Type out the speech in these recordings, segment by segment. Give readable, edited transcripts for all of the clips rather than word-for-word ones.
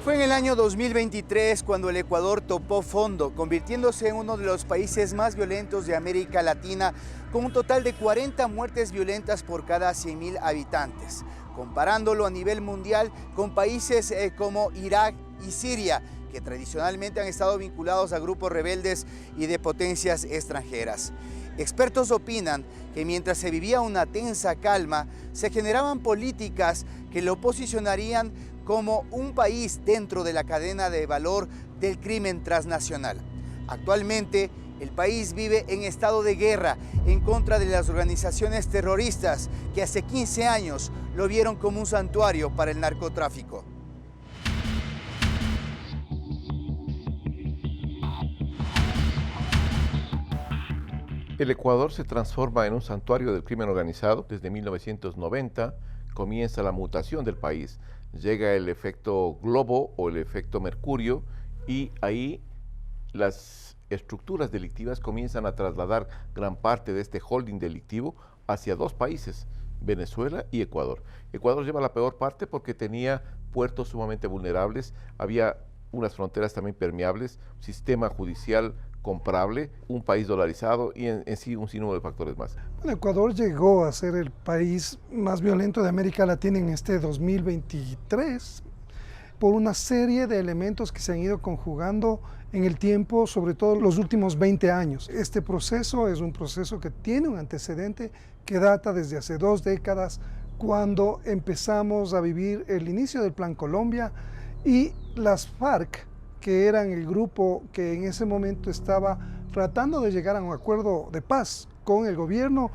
Fue en el año 2023 cuando el Ecuador topó fondo, convirtiéndose en uno de los países más violentos de América Latina, con un total de 40 muertes violentas por cada 100.000 habitantes, comparándolo a nivel mundial con países como Irak y Siria, que tradicionalmente han estado vinculados a grupos rebeldes y de potencias extranjeras. Expertos opinan que mientras se vivía una tensa calma, se generaban políticas que lo posicionarían como un país dentro de la cadena de valor del crimen transnacional. Actualmente, el país vive en estado de guerra en contra de las organizaciones terroristas que hace 15 años lo vieron como un santuario para el narcotráfico. El Ecuador se transforma en un santuario del crimen organizado. Desde 1990 comienza la mutación del país. Llega el efecto globo o el efecto mercurio y ahí las estructuras delictivas comienzan a trasladar gran parte de este holding delictivo hacia dos países, Venezuela y Ecuador. Ecuador lleva la peor parte porque tenía puertos sumamente vulnerables, había unas fronteras también permeables, sistema judicial comprable, un país dolarizado y en sí un sinnúmero de factores más. Bueno, Ecuador llegó a ser el país más violento de América Latina en este 2023 por una serie de elementos que se han ido conjugando en el tiempo, sobre todo los últimos 20 años. Este proceso es un proceso que tiene un antecedente que data desde hace 2 décadas, cuando empezamos a vivir el inicio del Plan Colombia y las FARC, que eran el grupo que en ese momento estaba tratando de llegar a un acuerdo de paz con el gobierno.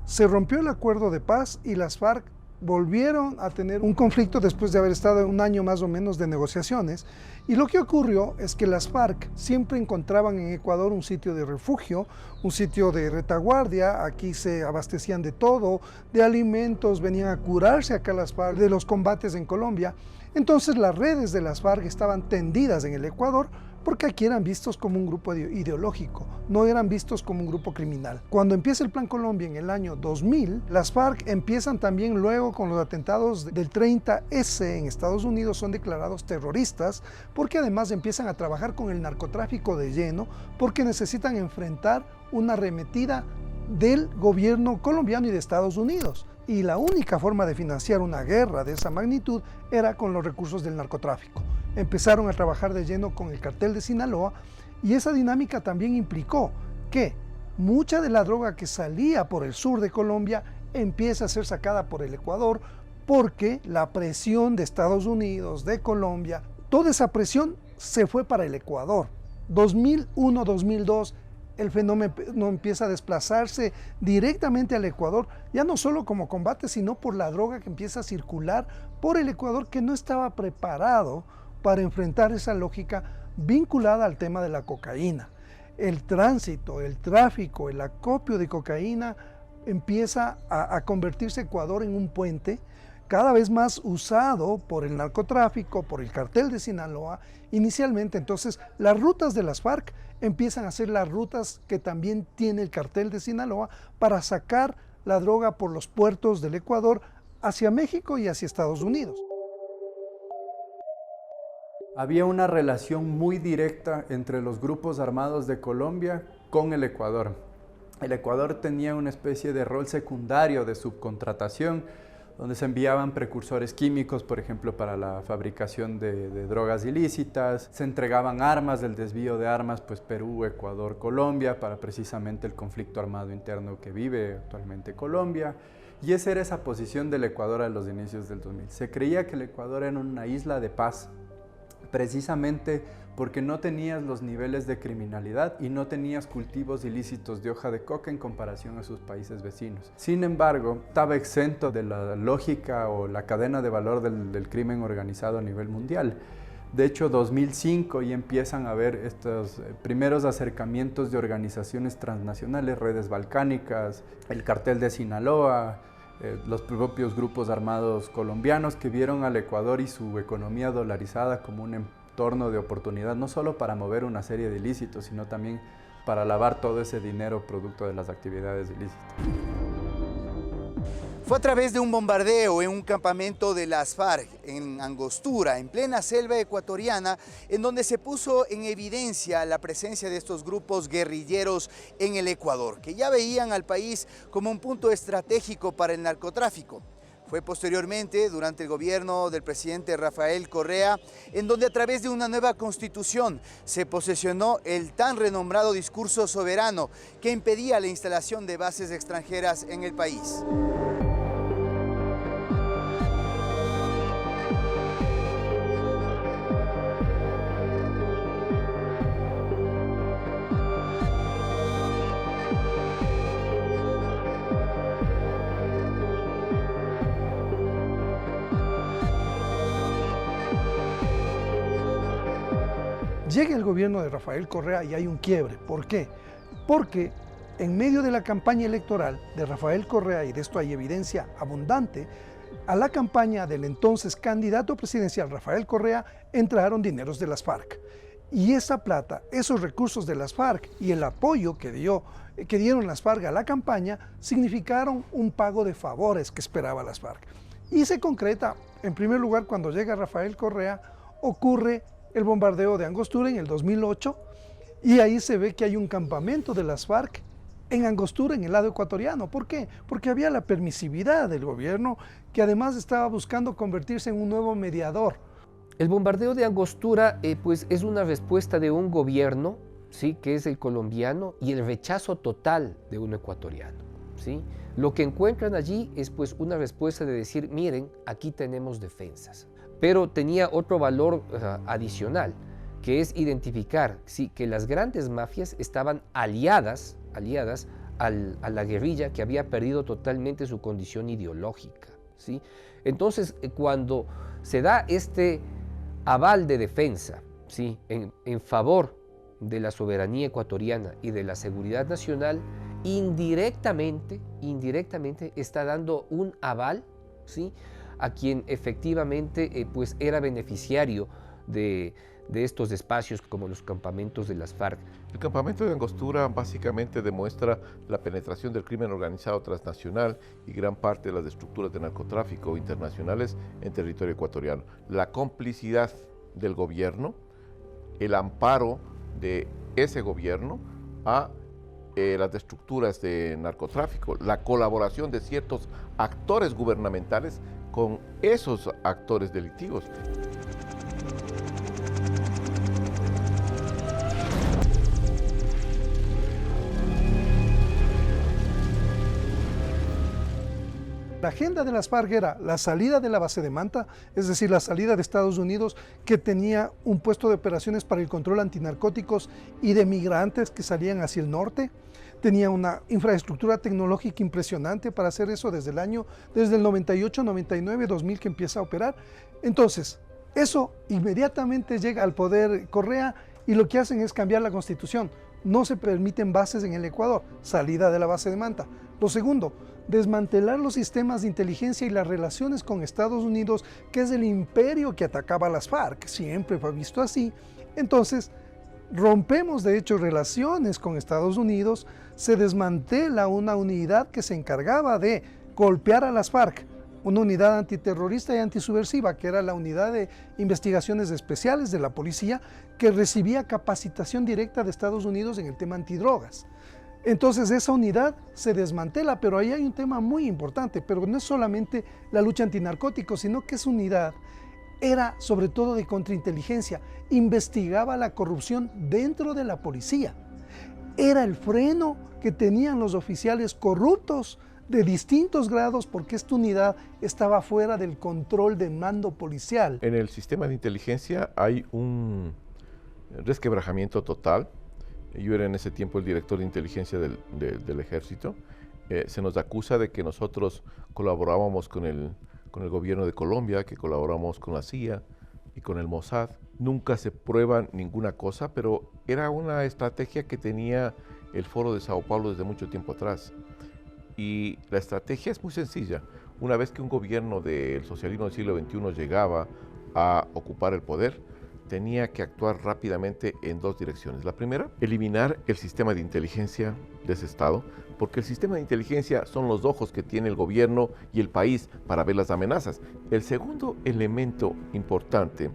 Se rompió el acuerdo de paz y las FARC volvieron a tener un conflicto después de haber estado un año más o menos de negociaciones. Y lo que ocurrió es que las FARC siempre encontraban en Ecuador un sitio de refugio, un sitio de retaguardia. Aquí se abastecían de todo, de alimentos, venían a curarse acá las FARC de los combates en Colombia. Entonces las redes de las FARC estaban tendidas en el Ecuador porque aquí eran vistos como un grupo ideológico, no eran vistos como un grupo criminal. Cuando empieza el Plan Colombia en el año 2000, las FARC empiezan también luego con los atentados del 30S en Estados Unidos, son declarados terroristas porque además empiezan a trabajar con el narcotráfico de lleno porque necesitan enfrentar una arremetida del gobierno colombiano y de Estados Unidos. Y la única forma de financiar una guerra de esa magnitud era con los recursos del narcotráfico. Empezaron a trabajar de lleno con el cartel de Sinaloa y esa dinámica también implicó que mucha de la droga que salía por el sur de Colombia empieza a ser sacada por el Ecuador porque la presión de Estados Unidos, de Colombia, toda esa presión se fue para el Ecuador. 2001, 2002, el fenómeno empieza a desplazarse directamente al Ecuador, ya no solo como combate, sino por la droga que empieza a circular por el Ecuador, que no estaba preparado para enfrentar esa lógica vinculada al tema de la cocaína. El tránsito, el tráfico, el acopio de cocaína empieza a convertirse Ecuador en un puente cada vez más usado por el narcotráfico, por el cartel de Sinaloa. Inicialmente, entonces, las rutas de las FARC empiezan a ser las rutas que también tiene el cartel de Sinaloa para sacar la droga por los puertos del Ecuador hacia México y hacia Estados Unidos. Había una relación muy directa entre los grupos armados de Colombia con el Ecuador. El Ecuador tenía una especie de rol secundario de subcontratación, donde se enviaban precursores químicos, por ejemplo, para la fabricación de drogas ilícitas. Se entregaban armas, del desvío de armas, pues Perú, Ecuador, Colombia, para precisamente el conflicto armado interno que vive actualmente Colombia. Y esa era esa posición del Ecuador a los inicios del 2000. Se creía que el Ecuador era una isla de paz, precisamente porque no tenías los niveles de criminalidad y no tenías cultivos ilícitos de hoja de coca en comparación a sus países vecinos. Sin embargo, estaba exento de la lógica o la cadena de valor del crimen organizado a nivel mundial. De hecho, 2005 ya empiezan a haber estos primeros acercamientos de organizaciones transnacionales, redes balcánicas, el cartel de Sinaloa, los propios grupos armados colombianos que vieron al Ecuador y su economía dolarizada como un entorno de oportunidad, no solo para mover una serie de ilícitos, sino también para lavar todo ese dinero producto de las actividades ilícitas. Fue a través de un bombardeo en un campamento de las FARC en Angostura, en plena selva ecuatoriana, en donde se puso en evidencia la presencia de estos grupos guerrilleros en el Ecuador, que ya veían al país como un punto estratégico para el narcotráfico. Fue posteriormente, durante el gobierno del presidente Rafael Correa, en donde a través de una nueva constitución se posesionó el tan renombrado discurso soberano que impedía la instalación de bases extranjeras en el país. Llega el gobierno de Rafael Correa y hay un quiebre. ¿Por qué? Porque en medio de la campaña electoral de Rafael Correa, y de esto hay evidencia abundante, a la campaña del entonces candidato presidencial Rafael Correa entraron dineros de las FARC. Y esa plata, esos recursos de las FARC y el apoyo que dieron las FARC a la campaña significaron un pago de favores que esperaba las FARC. Y se concreta, en primer lugar, cuando llega Rafael Correa, ocurre el bombardeo de Angostura en el 2008, y ahí se ve que hay un campamento de las FARC en Angostura, en el lado ecuatoriano. ¿Por qué? Porque había la permisividad del gobierno, que además estaba buscando convertirse en un nuevo mediador. El bombardeo de Angostura pues es una respuesta de un gobierno, ¿sí?, que es el colombiano, y el rechazo total de un ecuatoriano, ¿sí? Lo que encuentran allí es pues una respuesta de decir, miren, aquí tenemos defensas. Pero tenía otro valor adicional, que es identificar, sí, que las grandes mafias estaban aliadas a la guerrilla, que había perdido totalmente su condición ideológica, ¿sí? Entonces, cuando se da este aval de defensa, ¿sí?, en favor de la soberanía ecuatoriana y de la seguridad nacional, indirectamente está dando un aval, ¿sí?, a quien efectivamente pues era beneficiario de estos espacios como los campamentos de las FARC. El campamento de Angostura básicamente demuestra la penetración del crimen organizado transnacional y gran parte de las estructuras de narcotráfico internacionales en territorio ecuatoriano. La complicidad del gobierno, el amparo de ese gobierno a las estructuras de narcotráfico, la colaboración de ciertos actores gubernamentales con esos actores delictivos. La agenda de las FARC era la salida de la base de Manta, es decir, la salida de Estados Unidos, que tenía un puesto de operaciones para el control antinarcóticos y de migrantes que salían hacia el norte. Tenía una infraestructura tecnológica impresionante para hacer eso desde el 98, 99, 2000 que empieza a operar. Entonces, eso inmediatamente llega al poder Correa y lo que hacen es cambiar la constitución. No se permiten bases en el Ecuador, salida de la base de Manta. Lo segundo, desmantelar los sistemas de inteligencia y las relaciones con Estados Unidos, que es el imperio que atacaba a las FARC, siempre fue visto así. Entonces, rompemos de hecho relaciones con Estados Unidos, se desmantela una unidad que se encargaba de golpear a las FARC, una unidad antiterrorista y antisubversiva, que era la unidad de investigaciones especiales de la policía, que recibía capacitación directa de Estados Unidos en el tema antidrogas. Entonces esa unidad se desmantela, pero ahí hay un tema muy importante, pero no es solamente la lucha antinarcóticos, sino que esa unidad era sobre todo de contrainteligencia, investigaba la corrupción dentro de la policía. Era el freno que tenían los oficiales corruptos de distintos grados, porque esta unidad estaba fuera del control de mando policial. En el sistema de inteligencia hay un resquebrajamiento total. Yo era en ese tiempo el director de inteligencia del ejército. Se nos acusa de que nosotros colaborábamos con el gobierno de Colombia, que colaboramos con la CIA y con el Mossad. Nunca se prueba ninguna cosa, pero era una estrategia que tenía el Foro de Sao Paulo desde mucho tiempo atrás. Y la estrategia es muy sencilla. Una vez que un gobierno del socialismo del siglo XXI llegaba a ocupar el poder, tenía que actuar rápidamente en dos direcciones. La primera, eliminar el sistema de inteligencia de ese Estado, porque el sistema de inteligencia son los ojos que tiene el gobierno y el país para ver las amenazas. El segundo elemento importante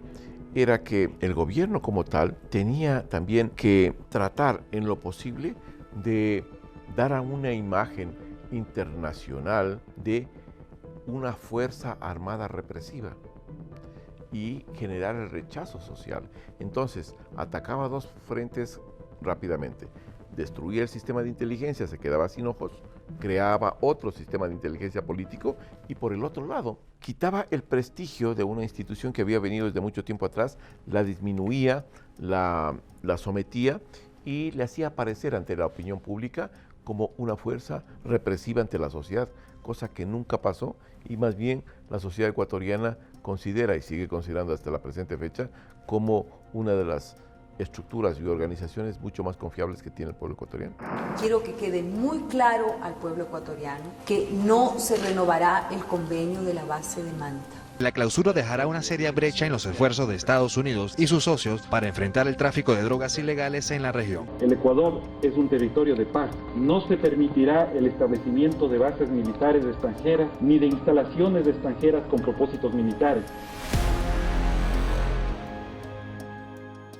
era que el gobierno como tal tenía también que tratar en lo posible de dar a una imagen internacional de una fuerza armada represiva y generar el rechazo social. Entonces, atacaba dos frentes rápidamente. Destruía el sistema de inteligencia, se quedaba sin ojos, creaba otro sistema de inteligencia político y por el otro lado, quitaba el prestigio de una institución que había venido desde mucho tiempo atrás, la disminuía, la sometía y le hacía aparecer ante la opinión pública como una fuerza represiva ante la sociedad, cosa que nunca pasó y más bien la sociedad ecuatoriana considera y sigue considerando hasta la presente fecha como una de las estructuras y organizaciones mucho más confiables que tiene el pueblo ecuatoriano. Quiero que quede muy claro al pueblo ecuatoriano que no se renovará el convenio de la base de Manta. La clausura dejará una seria brecha en los esfuerzos de Estados Unidos y sus socios para enfrentar el tráfico de drogas ilegales en la región. El Ecuador es un territorio de paz. No se permitirá el establecimiento de bases militares extranjeras ni de instalaciones extranjeras con propósitos militares.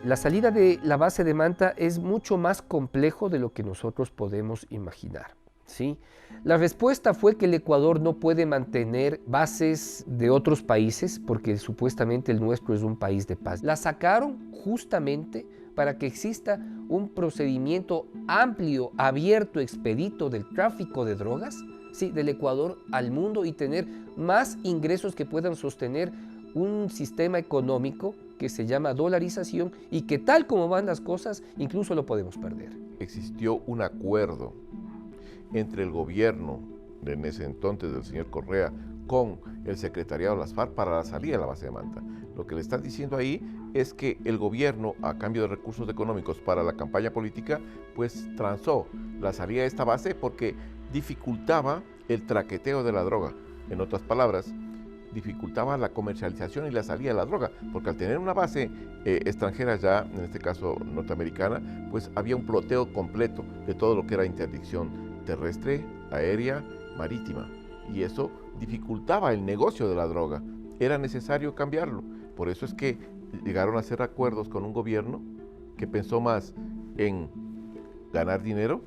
La salida de la base de Manta es mucho más complejo de lo que nosotros podemos imaginar, ¿sí? La respuesta fue que el Ecuador no puede mantener bases de otros países porque supuestamente el nuestro es un país de paz. La sacaron justamente para que exista un procedimiento amplio, abierto, expedito del tráfico de drogas, ¿sí?, del Ecuador al mundo y tener más ingresos que puedan sostener un sistema económico que se llama dolarización y que tal como van las cosas, incluso lo podemos perder. Existió un acuerdo entre el gobierno en ese entonces del señor Correa con el secretariado de las FARC para la salida de la base de Manta. Lo que le están diciendo ahí es que el gobierno, a cambio de recursos económicos para la campaña política, pues transó la salida de esta base porque dificultaba el traqueteo de la droga. En otras palabras, dificultaba la comercialización y la salida de la droga, porque al tener una base extranjera ya, en este caso norteamericana, pues había un ploteo completo de todo lo que era interdicción terrestre, aérea, marítima, y eso dificultaba el negocio de la droga. Era necesario cambiarlo. Por eso es que llegaron a hacer acuerdos con un gobierno que pensó más en ganar dinero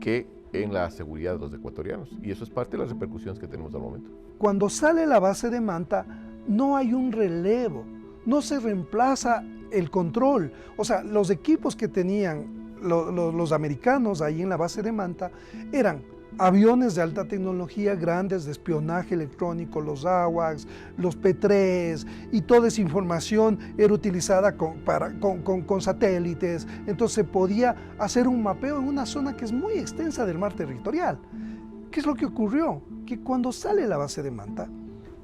que en la seguridad de los ecuatorianos, y eso es parte de las repercusiones que tenemos al momento. Cuando sale la base de Manta, no hay un relevo, no se reemplaza el control. O sea, los equipos que tenían los americanos ahí en la base de Manta eran aviones de alta tecnología grandes de espionaje electrónico, los AWACS, los P-3, y toda esa información era utilizada con satélites. Entonces se podía hacer un mapeo en una zona que es muy extensa del mar territorial. ¿Qué es lo que ocurrió? Que cuando sale la base de Manta,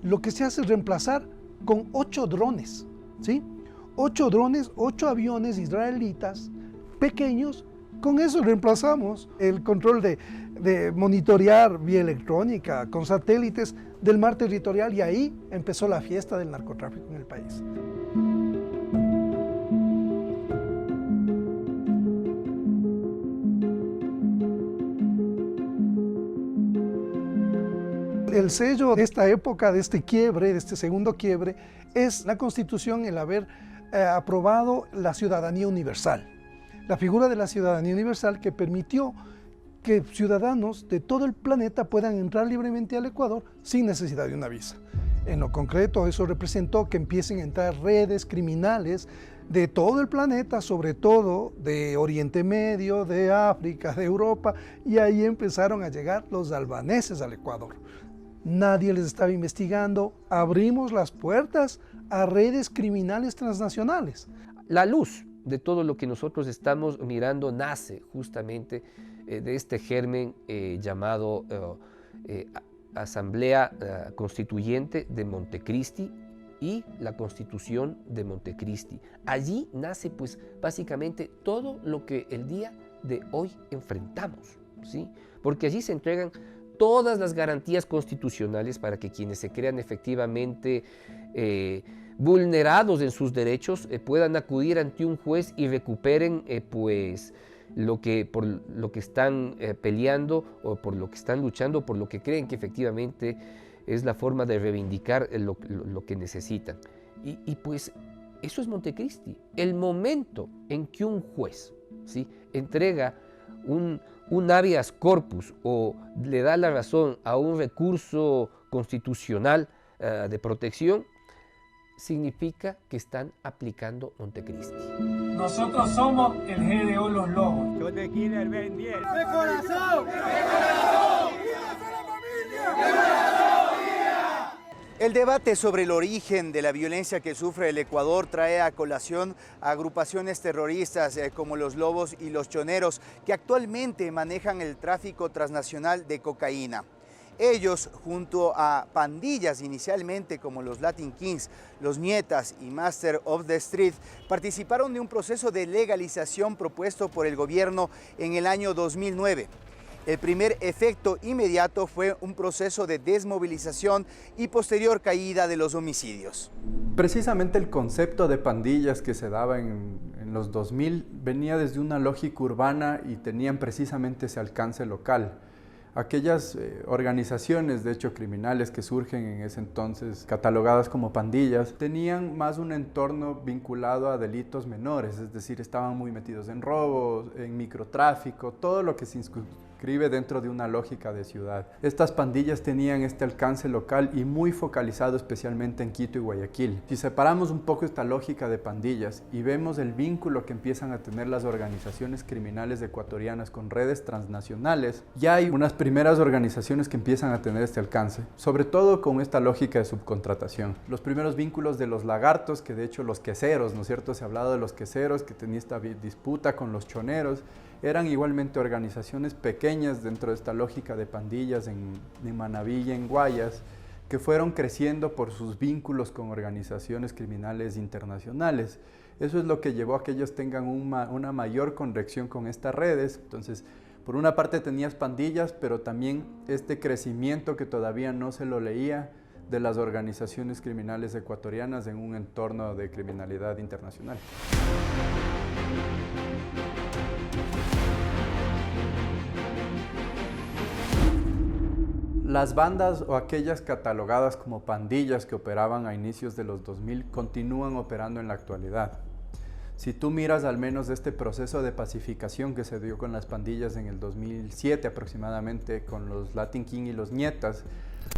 lo que se hace es reemplazar con 8 drones, ¿sí? 8 drones, 8 aviones israelitas pequeños. Con eso reemplazamos el control de monitorear vía electrónica con satélites del mar territorial, y ahí empezó la fiesta del narcotráfico en el país. El sello de esta época, de este quiebre, de este segundo quiebre, es la Constitución, el haber aprobado la ciudadanía universal. La figura de la ciudadanía universal que permitió que ciudadanos de todo el planeta puedan entrar libremente al Ecuador sin necesidad de una visa. En lo concreto, eso representó que empiecen a entrar redes criminales de todo el planeta, sobre todo de Oriente Medio, de África, de Europa, y ahí empezaron a llegar los albaneses al Ecuador. Nadie les estaba investigando, abrimos las puertas a redes criminales transnacionales. La luz de todo lo que nosotros estamos mirando nace justamente de este germen llamado Asamblea Constituyente de Montecristi y la Constitución de Montecristi. Allí nace pues básicamente todo lo que el día de hoy enfrentamos, ¿sí? Porque allí se entregan todas las garantías constitucionales para que quienes se crean efectivamente vulnerados en sus derechos puedan acudir ante un juez y recuperen pues por lo que están peleando o por lo que están luchando, por lo que creen que efectivamente es la forma de reivindicar lo que necesitan. Y pues eso es Montecristi. El momento en que un juez, ¿sí?, entrega un habeas corpus o le da la razón a un recurso constitucional de protección, significa que están aplicando Montecristi. Nosotros somos el GDO Los Lobos. Yo te quiero el Ben 10. ¡De corazón! ¡De corazón! El debate sobre el origen de la violencia que sufre el Ecuador trae a colación a agrupaciones terroristas como los Lobos y los Choneros, que actualmente manejan el tráfico transnacional de cocaína. Ellos, junto a pandillas inicialmente como los Latin Kings, los Nietas y Master of the Street, participaron de un proceso de legalización propuesto por el gobierno en el año 2009. El primer efecto inmediato fue un proceso de desmovilización y posterior caída de los homicidios. Precisamente el concepto de pandillas que se daba en los 2000 venía desde una lógica urbana y tenían precisamente ese alcance local. Aquellas organizaciones, de hecho criminales, que surgen en ese entonces catalogadas como pandillas, tenían más un entorno vinculado a delitos menores, es decir, estaban muy metidos en robos, en microtráfico, todo lo que se inscribe dentro de una lógica de ciudad. Estas pandillas tenían este alcance local y muy focalizado especialmente en Quito y Guayaquil. Si separamos un poco esta lógica de pandillas y vemos el vínculo que empiezan a tener las organizaciones criminales ecuatorianas con redes transnacionales, ya hay unas primeras organizaciones que empiezan a tener este alcance, sobre todo con esta lógica de subcontratación. Los primeros vínculos de los lagartos, que de hecho los queseros, ¿no es cierto? Se ha hablado de los queseros, que tenía esta disputa con los choneros, eran igualmente organizaciones pequeñas dentro de esta lógica de pandillas en Manabí y en Guayas, que fueron creciendo por sus vínculos con organizaciones criminales internacionales. Eso es lo que llevó a que ellos tengan una mayor conexión con estas redes. Entonces, por una parte tenías pandillas, pero también este crecimiento que todavía no se lo leía de las organizaciones criminales ecuatorianas en un entorno de criminalidad internacional. Las bandas o aquellas catalogadas como pandillas que operaban a inicios de los 2000 continúan operando en la actualidad. Si tú miras al menos este proceso de pacificación que se dio con las pandillas en el 2007 aproximadamente con los Latin King y los Nietas,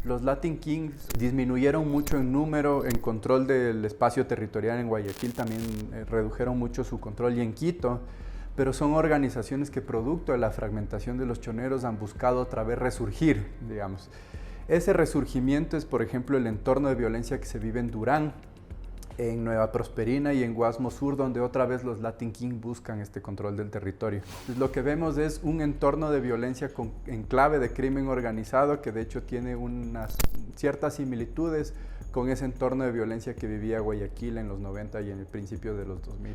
los Latin Kings disminuyeron mucho en número, en control del espacio territorial en Guayaquil también redujeron mucho su control y en Quito, pero son organizaciones que producto de la fragmentación de los choneros han buscado otra vez resurgir, digamos. Ese resurgimiento es, por ejemplo, el entorno de violencia que se vive en Durán, en Nueva Prosperina y en Guasmo Sur, donde otra vez los Latin King buscan este control del territorio. Entonces, lo que vemos es un entorno de violencia en clave de crimen organizado que de hecho tiene unas ciertas similitudes con ese entorno de violencia que vivía Guayaquil en los 90 y en el principio de los 2000.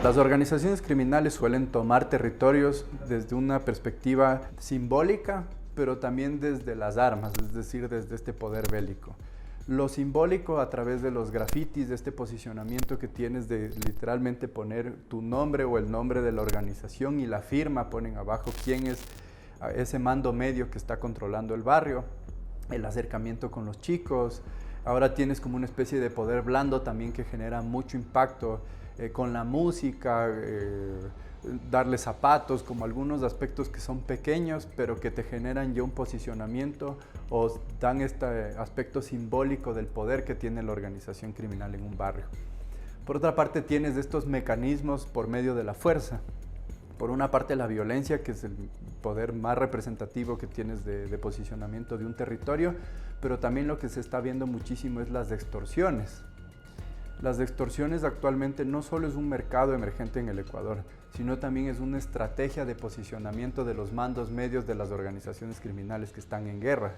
Las organizaciones criminales suelen tomar territorios desde una perspectiva simbólica, pero también desde las armas, es decir, desde este poder bélico. Lo simbólico a través de los grafitis, de este posicionamiento que tienes de literalmente poner tu nombre o el nombre de la organización y la firma, ponen abajo quién es ese mando medio que está controlando el barrio, el acercamiento con los chicos. Ahora tienes como una especie de poder blando también que genera mucho impacto con la música, darle zapatos, como algunos aspectos que son pequeños, pero que te generan ya un posicionamiento o dan este aspecto simbólico del poder que tiene la organización criminal en un barrio. Por otra parte, tienes estos mecanismos por medio de la fuerza. Por una parte, la violencia, que es el poder más representativo que tienes de posicionamiento de un territorio, pero también lo que se está viendo muchísimo es las extorsiones. Las extorsiones actualmente no solo es un mercado emergente en el Ecuador, sino también es una estrategia de posicionamiento de los mandos medios de las organizaciones criminales que están en guerra.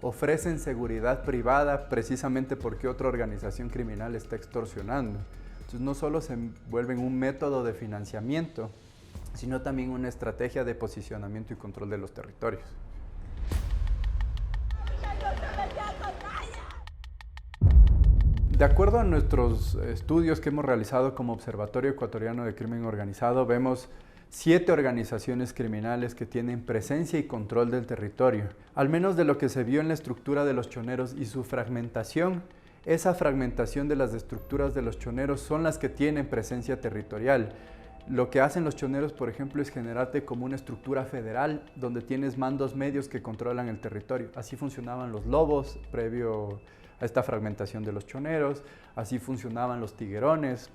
Ofrecen seguridad privada precisamente porque otra organización criminal está extorsionando. Entonces no solo se vuelven un método de financiamiento, sino también una estrategia de posicionamiento y control de los territorios. De acuerdo a nuestros estudios que hemos realizado como Observatorio Ecuatoriano de Crimen Organizado, vemos 7 organizaciones criminales que tienen presencia y control del territorio. Al menos de lo que se vio en la estructura de los choneros y su fragmentación, esa fragmentación de las estructuras de los choneros son las que tienen presencia territorial. Lo que hacen los choneros, por ejemplo, es generarte como una estructura federal donde tienes mandos medios que controlan el territorio. Así funcionaban los lobos previo a esta fragmentación de los choneros, así funcionaban los tiguerones,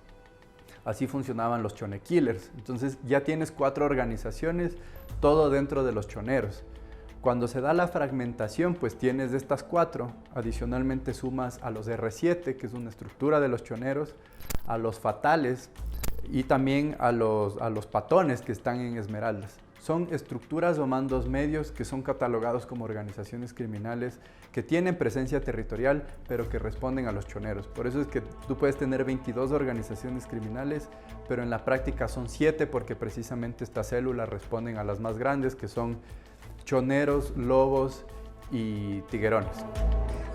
así funcionaban los chonekillers. Entonces ya tienes 4 organizaciones, todo dentro de los choneros. Cuando se da la fragmentación, pues tienes de estas 4, adicionalmente sumas a los R7, que es una estructura de los choneros, a los fatales y también a los patones que están en Esmeraldas. Son estructuras o mandos medios que son catalogados como organizaciones criminales que tienen presencia territorial, pero que responden a los choneros. Por eso es que tú puedes tener 22 organizaciones criminales, pero en la práctica son 7 porque precisamente estas células responden a las más grandes, que son choneros, lobos y tiguerones.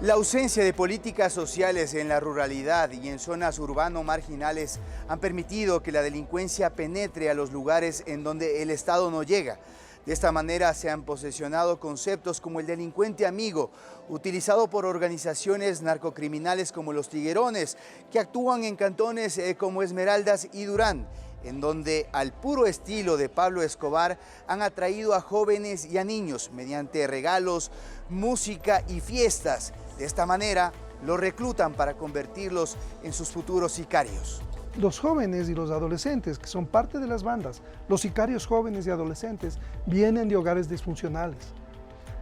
La ausencia de políticas sociales en la ruralidad y en zonas urbano-marginales han permitido que la delincuencia penetre a los lugares en donde el Estado no llega. De esta manera se han posesionado conceptos como el delincuente amigo, utilizado por organizaciones narcocriminales como los Tiguerones, que actúan en cantones como Esmeraldas y Durán, en donde al puro estilo de Pablo Escobar han atraído a jóvenes y a niños mediante regalos, música y fiestas. De esta manera los reclutan para convertirlos en sus futuros sicarios. Los jóvenes y los adolescentes, que son parte de las bandas, los sicarios jóvenes y adolescentes, vienen de hogares disfuncionales.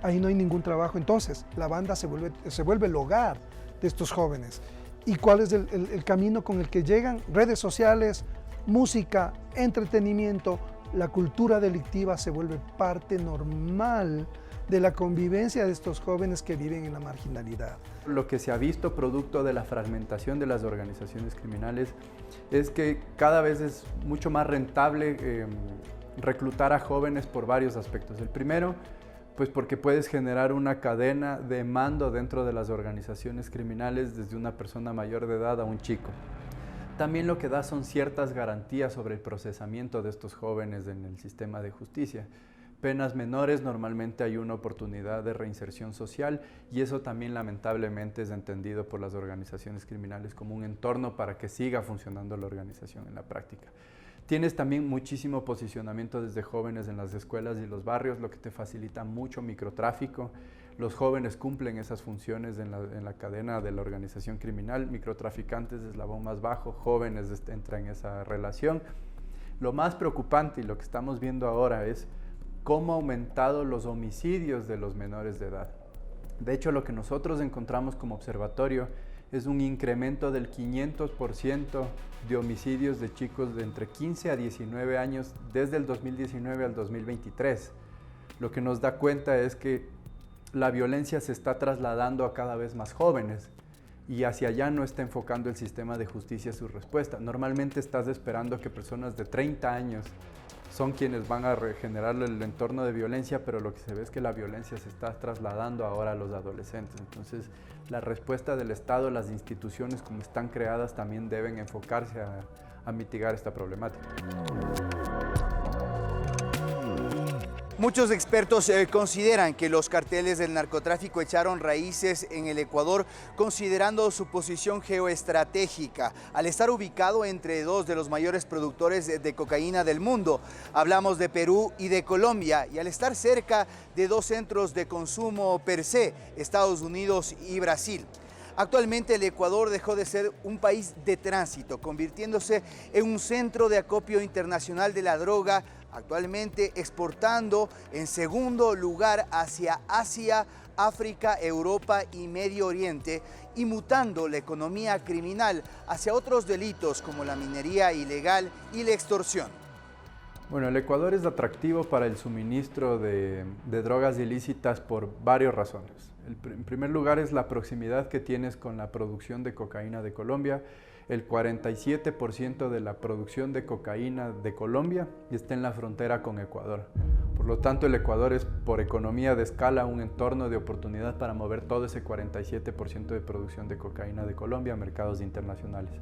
Ahí no hay ningún trabajo, entonces la banda se vuelve el hogar de estos jóvenes. ¿Y cuál es el camino con el que llegan? Redes sociales, música, entretenimiento. La cultura delictiva se vuelve parte normal de la convivencia de estos jóvenes que viven en la marginalidad. Lo que se ha visto producto de la fragmentación de las organizaciones criminales es que cada vez es mucho más rentable reclutar a jóvenes por varios aspectos. El primero, pues porque puedes generar una cadena de mando dentro de las organizaciones criminales desde una persona mayor de edad a un chico. También lo que da son ciertas garantías sobre el procesamiento de estos jóvenes en el sistema de justicia. Penas menores, normalmente hay una oportunidad de reinserción social y eso también lamentablemente es entendido por las organizaciones criminales como un entorno para que siga funcionando la organización en la práctica. Tienes también muchísimo posicionamiento desde jóvenes en las escuelas y los barrios, lo que te facilita mucho microtráfico. Los jóvenes cumplen esas funciones en la cadena de la organización criminal, microtraficantes eslabón más bajo, jóvenes entran en esa relación. Lo más preocupante y lo que estamos viendo ahora es cómo ha aumentado los homicidios de los menores de edad. De hecho, lo que nosotros encontramos como observatorio es un incremento del 500% de homicidios de chicos de entre 15 a 19 años desde el 2019 al 2023. Lo que nos da cuenta es que la violencia se está trasladando a cada vez más jóvenes y hacia allá no está enfocando el sistema de justicia su respuesta. Normalmente estás esperando que personas de 30 años son quienes van a regenerar el entorno de violencia, pero lo que se ve es que la violencia se está trasladando ahora a los adolescentes. Entonces, la respuesta del Estado, las instituciones como están creadas, también deben enfocarse a mitigar esta problemática. Muchos expertos consideran que los carteles del narcotráfico echaron raíces en el Ecuador considerando su posición geoestratégica. Al estar ubicado entre 2 de los mayores productores de cocaína del mundo, hablamos de Perú y de Colombia, y al estar cerca de 2 centros de consumo per se, Estados Unidos y Brasil. Actualmente el Ecuador dejó de ser un país de tránsito, convirtiéndose en un centro de acopio internacional de la droga, actualmente exportando en segundo lugar hacia Asia, África, Europa y Medio Oriente, y mutando la economía criminal hacia otros delitos como la minería ilegal y la extorsión. Bueno, el Ecuador es atractivo para el suministro de drogas ilícitas por varias razones. En primer lugar es la proximidad que tienes con la producción de cocaína de Colombia. El 47% de la producción de cocaína de Colombia está en la frontera con Ecuador. Por lo tanto, el Ecuador es, por economía de escala, un entorno de oportunidad para mover todo ese 47% de producción de cocaína de Colombia a mercados internacionales.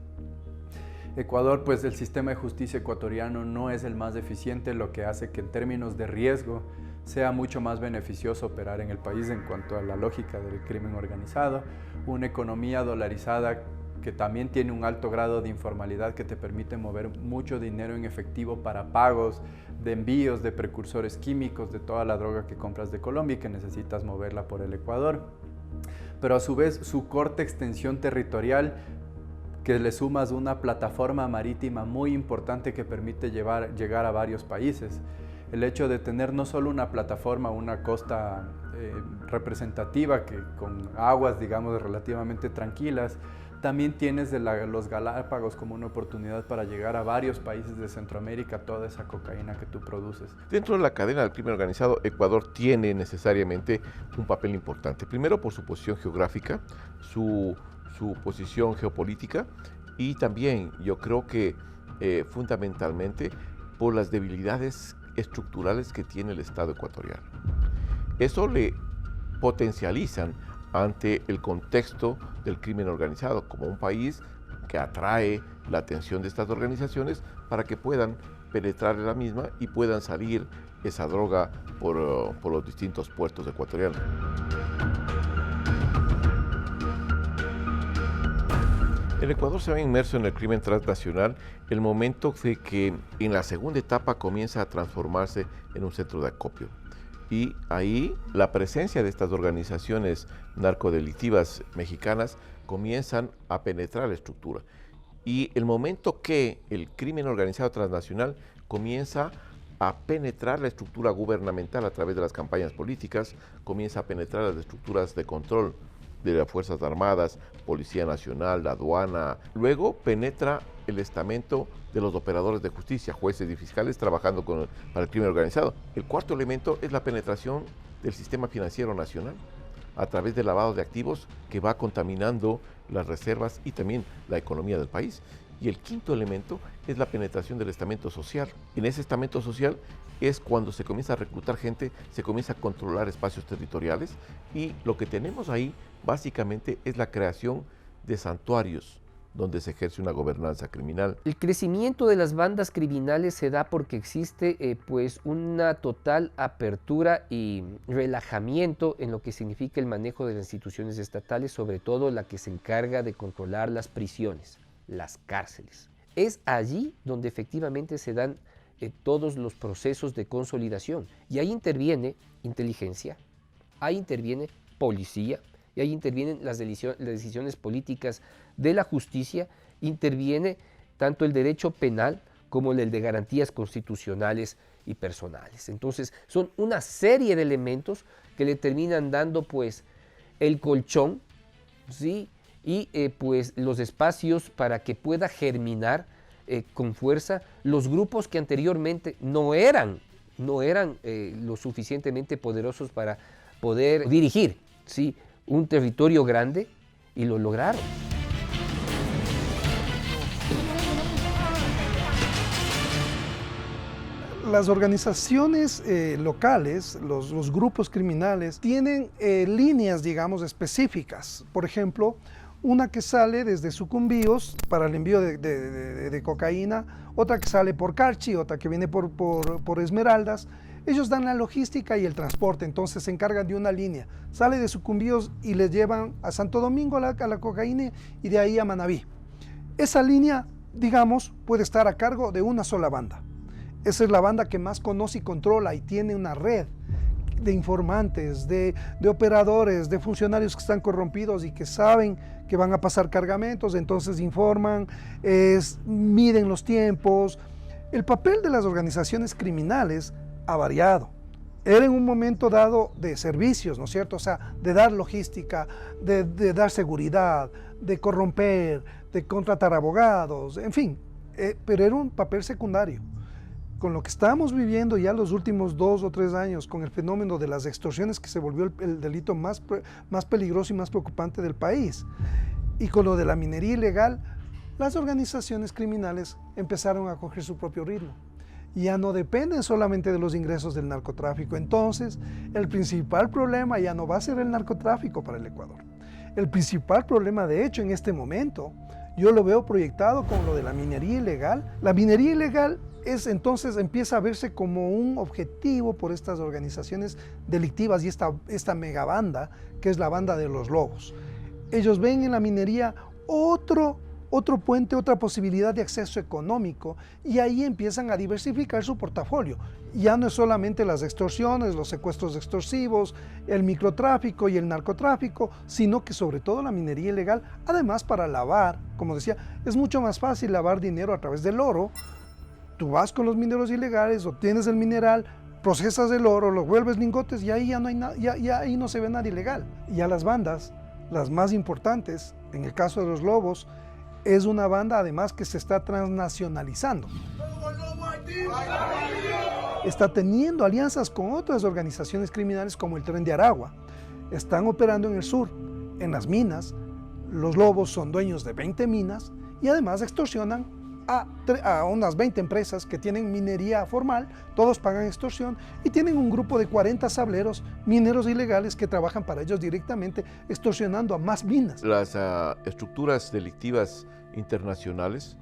Ecuador, pues el sistema de justicia ecuatoriano no es el más eficiente, lo que hace que en términos de riesgo sea mucho más beneficioso operar en el país en cuanto a la lógica del crimen organizado, una economía dolarizada que también tiene un alto grado de informalidad que te permite mover mucho dinero en efectivo para pagos de envíos de precursores químicos, de toda la droga que compras de Colombia y que necesitas moverla por el Ecuador. Pero a su vez su corta extensión territorial, que le sumas una plataforma marítima muy importante que permite llegar a varios países. El hecho de tener no solo una plataforma, una costa representativa que con aguas, digamos, relativamente tranquilas, también tienes los Galápagos como una oportunidad para llegar a varios países de Centroamérica, toda esa cocaína que tú produces. Dentro de la cadena del crimen organizado, Ecuador tiene necesariamente un papel importante. Primero por su posición geográfica, su posición geopolítica y también yo creo que fundamentalmente por las debilidades estructurales que tiene el Estado ecuatoriano. Eso le potencializan ante el contexto del crimen organizado como un país que atrae la atención de estas organizaciones para que puedan penetrar en la misma y puedan salir esa droga por los distintos puertos ecuatorianos. El Ecuador se ve inmerso en el crimen transnacional el momento de que en la segunda etapa comienza a transformarse en un centro de acopio. Y ahí la presencia de estas organizaciones narcodelictivas mexicanas comienzan a penetrar la estructura. Y el momento que el crimen organizado transnacional comienza a penetrar la estructura gubernamental a través de las campañas políticas, comienza a penetrar las estructuras de control de las Fuerzas Armadas, Policía Nacional, la aduana. Luego penetra el estamento de los operadores de justicia, jueces y fiscales trabajando para el crimen organizado. El cuarto elemento es la penetración del sistema financiero nacional a través del lavado de activos que va contaminando las reservas y también la economía del país. Y el quinto elemento es la penetración del estamento social. En ese estamento social es cuando se comienza a reclutar gente, se comienza a controlar espacios territoriales y lo que tenemos ahí básicamente es la creación de santuarios donde se ejerce una gobernanza criminal. El crecimiento de las bandas criminales se da porque existe pues una total apertura y relajamiento en lo que significa el manejo de las instituciones estatales, sobre todo la que se encarga de controlar las prisiones, las cárceles. Es allí donde efectivamente se dan todos los procesos de consolidación y ahí interviene inteligencia, ahí interviene policía, y ahí intervienen las decisiones políticas de la justicia, interviene tanto el derecho penal como el de garantías constitucionales y personales. Entonces, son una serie de elementos que le terminan dando pues el colchón, ¿sí? Y pues los espacios para que pueda germinar con fuerza los grupos que anteriormente no eran lo suficientemente poderosos para poder dirigir, ¿sí?, un territorio grande, y lo lograron. Las organizaciones locales, los grupos criminales, tienen líneas, digamos, específicas. Por ejemplo, una que sale desde Sucumbíos para el envío de cocaína, otra que sale por Carchi, otra que viene por Esmeraldas. Ellos dan la logística y el transporte, entonces se encargan de una línea. Sale de Sucumbíos y les llevan a Santo Domingo a la cocaína y de ahí a Manabí. Esa línea, digamos, puede estar a cargo de una sola banda. Esa es la banda que más conoce y controla y tiene una red de informantes, de operadores, de funcionarios que están corrompidos y que saben que van a pasar cargamentos, entonces informan, miden los tiempos. El papel de las organizaciones criminales ha variado. Era en un momento dado de servicios, ¿no es cierto? O sea, de dar logística, de dar seguridad, de corromper, de contratar abogados, en fin, pero era un papel secundario. con lo que estamos viviendo ya los últimos 2 o 3 años, con el fenómeno de las extorsiones, que se volvió el delito más peligroso y más preocupante del país, y con lo de la minería ilegal, las organizaciones criminales empezaron a coger su propio ritmo. Ya no dependen solamente de los ingresos del narcotráfico. Entonces, el principal problema ya no va a ser el narcotráfico para el Ecuador. El principal problema, de hecho, en este momento, yo lo veo proyectado con lo de la minería ilegal. La minería ilegal entonces empieza a verse como un objetivo por estas organizaciones delictivas y esta megabanda, que es la banda de los lobos. Ellos ven en la minería otro puente, otra posibilidad de acceso económico, y ahí empiezan a diversificar su portafolio. Ya no es solamente las extorsiones, los secuestros extorsivos, el microtráfico y el narcotráfico, sino que sobre todo la minería ilegal, además para lavar, como decía, es mucho más fácil lavar dinero a través del oro. Tú vas con los mineros ilegales, obtienes el mineral, procesas el oro, lo vuelves lingotes y ahí ya no hay ya ahí no se ve nada ilegal. Ya las bandas, las más importantes, en el caso de los lobos, es una banda además que se está transnacionalizando. Está teniendo alianzas con otras organizaciones criminales como el Tren de Aragua. Están operando en el sur, en las minas. Los lobos son dueños de 20 minas y además extorsionan a unas 20 empresas que tienen minería formal, todos pagan extorsión y tienen un grupo de 40 sableros, mineros ilegales que trabajan para ellos directamente, extorsionando a más minas. Las estructuras delictivas internacionales,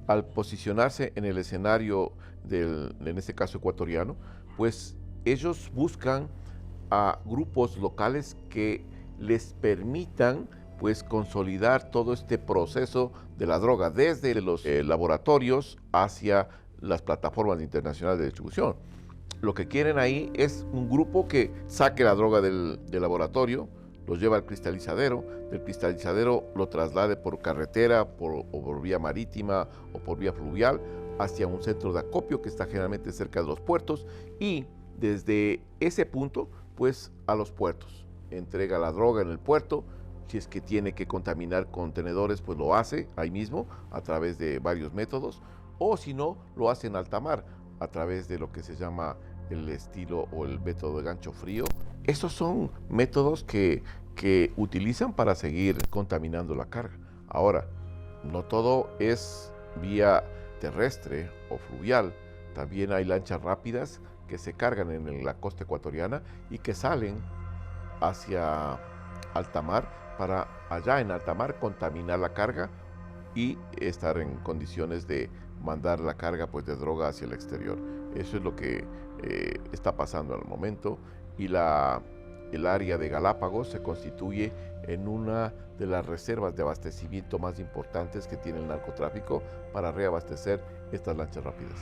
al posicionarse en el escenario en este caso ecuatoriano, pues ellos buscan a grupos locales que les permitan pues consolidar todo este proceso de la droga, desde los laboratorios hacia las plataformas internacionales de distribución. Lo que quieren ahí es un grupo que saque la droga del laboratorio, lo lleva al cristalizadero, del cristalizadero lo traslade por carretera, o por vía marítima o por vía fluvial, hacia un centro de acopio que está generalmente cerca de los puertos, y desde ese punto, pues a los puertos. Entrega la droga en el puerto. Si es que tiene que contaminar contenedores, pues lo hace ahí mismo a través de varios métodos, o si no, lo hace en alta mar a través de lo que se llama el estilo o el método de gancho frío. Estos son métodos que utilizan para seguir contaminando la carga. Ahora, no todo es vía terrestre o fluvial, también hay lanchas rápidas que se cargan en la costa ecuatoriana y que salen hacia alta mar para allá en alta mar contaminar la carga y estar en condiciones de mandar la carga pues de droga hacia el exterior. Eso es lo que está pasando en el momento, y el área de Galápagos se constituye en una de las reservas de abastecimiento más importantes que tiene el narcotráfico para reabastecer estas lanchas rápidas.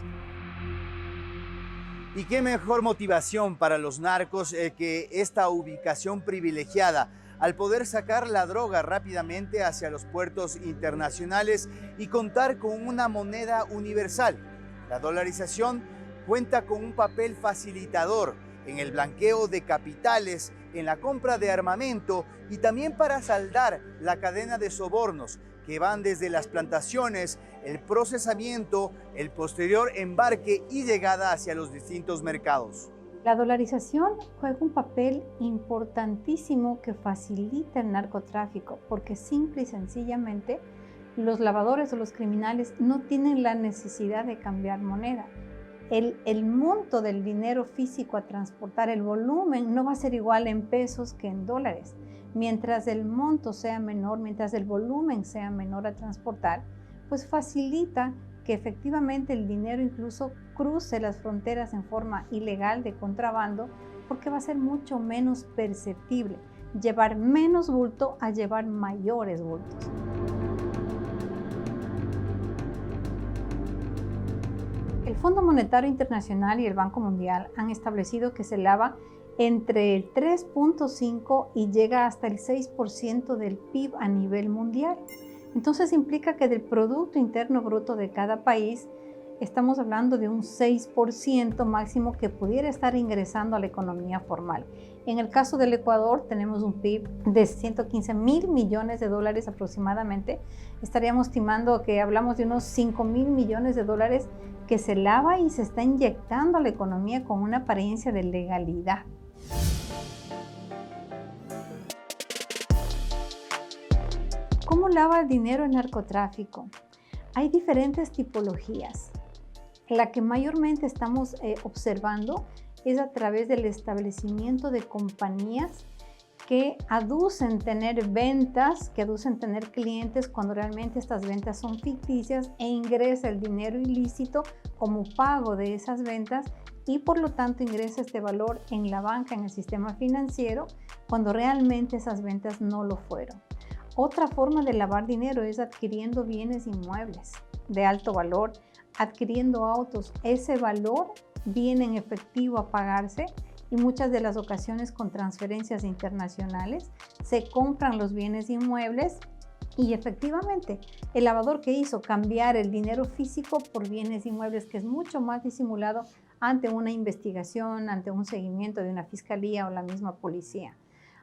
Y qué mejor motivación para los narcos que esta ubicación privilegiada, al poder sacar la droga rápidamente hacia los puertos internacionales y contar con una moneda universal. La dolarización cuenta con un papel facilitador en el blanqueo de capitales, en la compra de armamento y también para saldar la cadena de sobornos que van desde las plantaciones, el procesamiento, el posterior embarque y llegada hacia los distintos mercados. La dolarización juega un papel importantísimo que facilita el narcotráfico, porque simple y sencillamente los lavadores o los criminales no tienen la necesidad de cambiar moneda. El monto del dinero físico a transportar, el volumen, no va a ser igual en pesos que en dólares. Mientras el monto sea menor, mientras el volumen sea menor a transportar, pues facilita que efectivamente el dinero incluso cruce las fronteras en forma ilegal de contrabando, porque va a ser mucho menos perceptible llevar menos bulto a llevar mayores bultos. El Fondo Monetario Internacional y el Banco Mundial han establecido que se lava entre el 3.5 y llega hasta el 6% del PIB a nivel mundial. Entonces implica que del Producto Interno Bruto de cada país, estamos hablando de un 6% máximo que pudiera estar ingresando a la economía formal. En el caso del Ecuador tenemos un PIB de 115.000 millones de dólares aproximadamente. Estaríamos estimando que hablamos de unos 5.000 millones de dólares que se lava y se está inyectando a la economía con una apariencia de legalidad. ¿Cómo lava el dinero el narcotráfico? Hay diferentes tipologías. La que mayormente estamos observando es a través del establecimiento de compañías que aducen tener ventas, que aducen tener clientes cuando realmente estas ventas son ficticias e ingresa el dinero ilícito como pago de esas ventas y por lo tanto ingresa este valor en la banca, en el sistema financiero, cuando realmente esas ventas no lo fueron. Otra forma de lavar dinero es adquiriendo bienes inmuebles de alto valor, adquiriendo autos. Ese valor viene en efectivo a pagarse y muchas de las ocasiones con transferencias internacionales se compran los bienes inmuebles y efectivamente el lavador que hizo cambiar el dinero físico por bienes inmuebles, que es mucho más disimulado ante una investigación, ante un seguimiento de una fiscalía o la misma policía.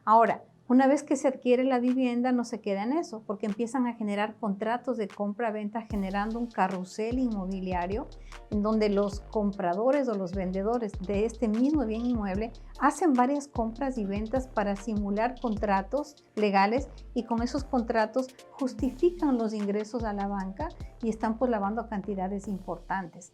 Ahora, una vez que se adquiere la vivienda no se queda en eso, porque empiezan a generar contratos de compra-venta generando un carrusel inmobiliario en donde los compradores o los vendedores de este mismo bien inmueble hacen varias compras y ventas para simular contratos legales y con esos contratos justifican los ingresos a la banca y están pues lavando cantidades importantes.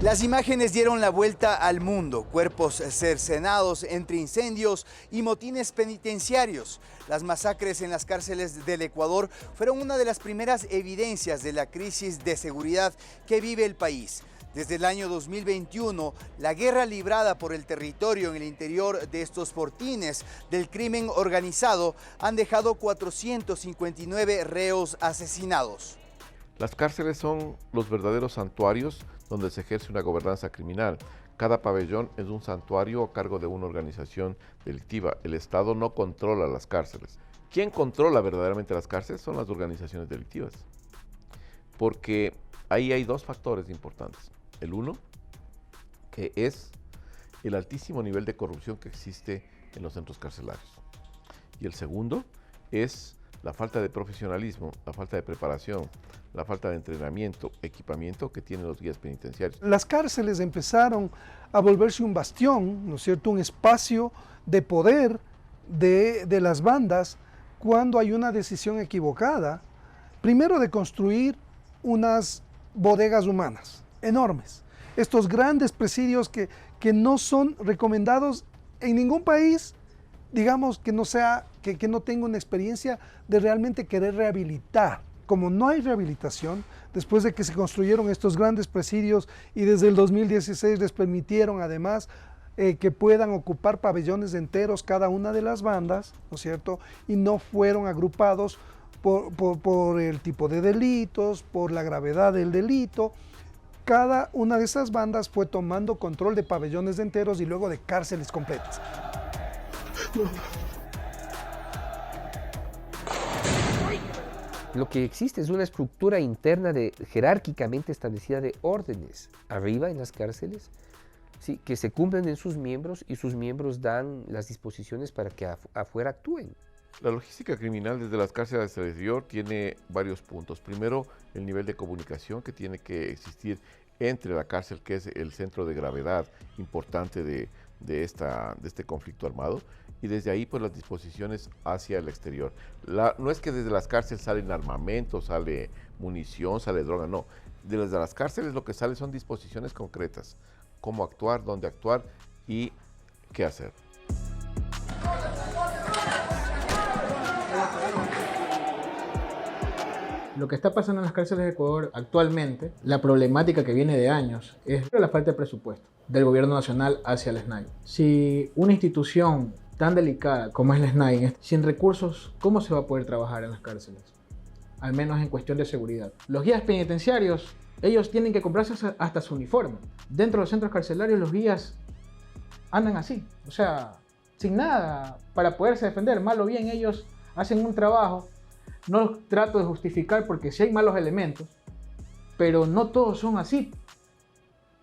Las imágenes dieron la vuelta al mundo, cuerpos cercenados entre incendios y motines penitenciarios. Las masacres en las cárceles del Ecuador fueron una de las primeras evidencias de la crisis de seguridad que vive el país. Desde el año 2021, la guerra librada por el territorio en el interior de estos fortines del crimen organizado han dejado 459 reos asesinados. Las cárceles son los verdaderos santuarios donde se ejerce una gobernanza criminal. Cada pabellón es un santuario a cargo de una organización delictiva. El Estado no controla las cárceles. ¿Quién controla verdaderamente las cárceles? Son las organizaciones delictivas. Porque ahí hay dos factores importantes. El uno, que es el altísimo nivel de corrupción que existe en los centros carcelarios. Y el segundo es la falta de profesionalismo, la falta de preparación, la falta de entrenamiento, equipamiento que tienen los guías penitenciarios. Las cárceles empezaron a volverse un bastión, ¿no es cierto?, un espacio de poder de las bandas cuando hay una decisión equivocada, primero de construir unas bodegas humanas enormes, estos grandes presidios que no son recomendados en ningún país, digamos que no tenga una experiencia de realmente querer rehabilitar. Como no hay rehabilitación, después de que se construyeron estos grandes presidios y desde el 2016 les permitieron además que puedan ocupar pabellones enteros cada una de las bandas, ¿no es cierto? Y no fueron agrupados por el tipo de delitos, por la gravedad del delito. Cada una de esas bandas fue tomando control de pabellones enteros y luego de cárceles completas. Lo que existe es una estructura interna jerárquicamente establecida de órdenes arriba en las cárceles, ¿sí?, que se cumplen en sus miembros y sus miembros dan las disposiciones para que afuera actúen. La logística criminal desde las cárceles del exterior tiene varios puntos. Primero, el nivel de comunicación que tiene que existir entre la cárcel, que es el centro de gravedad importante de este conflicto armado, y desde ahí pues las disposiciones hacia el exterior. No es que desde las cárceles salen armamento, sale munición, sale droga, no. Desde las cárceles lo que sale son disposiciones concretas, cómo actuar, dónde actuar y qué hacer. Lo que está pasando en las cárceles de Ecuador actualmente, la problemática que viene de años, es la falta de presupuesto del gobierno nacional hacia el SNAI. Si una institución tan delicada como es el SNAI, sin recursos, ¿cómo se va a poder trabajar en las cárceles? Al menos en cuestión de seguridad. Los guías penitenciarios, ellos tienen que comprarse hasta su uniforme. Dentro de los centros carcelarios los guías andan así, o sea, sin nada para poderse defender. Mal o bien ellos hacen un trabajo, no los trato de justificar porque sí hay malos elementos, pero no todos son así.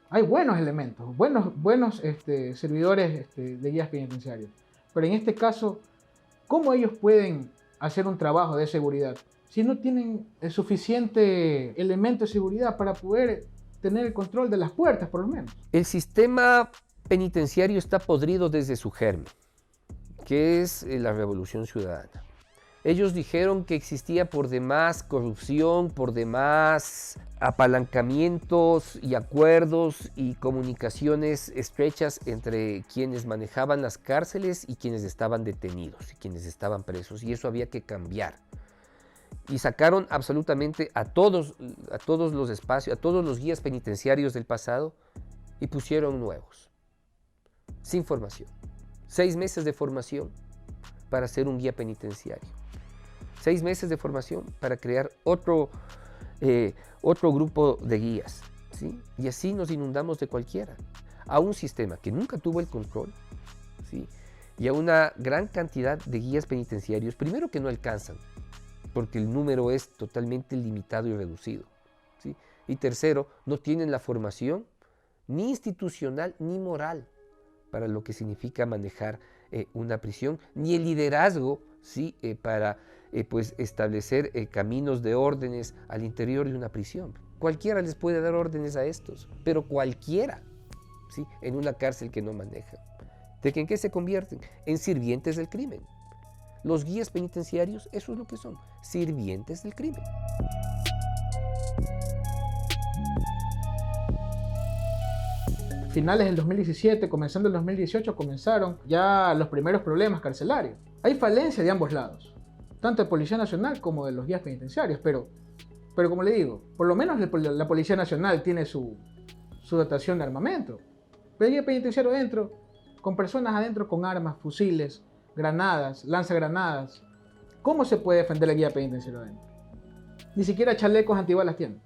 Hay buenos elementos, buenos servidores de guías penitenciarios. Pero en este caso, ¿cómo ellos pueden hacer un trabajo de seguridad si no tienen el suficiente elemento de seguridad para poder tener el control de las puertas, por lo menos? El sistema penitenciario está podrido desde su germen, que es la Revolución Ciudadana. Ellos dijeron que existía por demás corrupción, por demás apalancamientos y acuerdos y comunicaciones estrechas entre quienes manejaban las cárceles y quienes estaban detenidos y quienes estaban presos, y eso había que cambiar. Y sacaron absolutamente a todos los espacios, a todos los guías penitenciarios del pasado y pusieron nuevos, sin formación. 6 meses de formación para ser un guía penitenciario. 6 meses de formación para crear otro grupo de guías, ¿sí? Y así nos inundamos de cualquiera, a un sistema que nunca tuvo el control, ¿sí? Y a una gran cantidad de guías penitenciarios, primero que no alcanzan, porque el número es totalmente limitado y reducido, ¿sí? Y tercero, no tienen la formación ni institucional ni moral para lo que significa manejar una prisión, ni el liderazgo, ¿sí? Para pues establecer caminos de órdenes al interior de una prisión. Cualquiera les puede dar órdenes a estos, pero cualquiera, ¿sí? En una cárcel que no maneja. ¿De en qué se convierten? En sirvientes del crimen. Los guías penitenciarios, eso es lo que son, sirvientes del crimen. Finales del 2017, comenzando el 2018, comenzaron ya los primeros problemas carcelarios. Hay falencia de ambos lados, tanto de Policía Nacional como de los guías penitenciarios, pero como le digo, por lo menos la Policía Nacional tiene su dotación de armamento. Pero el guía penitenciario adentro, con personas adentro con armas, fusiles, granadas, lanzagranadas. ¿Cómo se puede defender el guía penitenciario adentro? Ni siquiera chalecos antibalas tienen.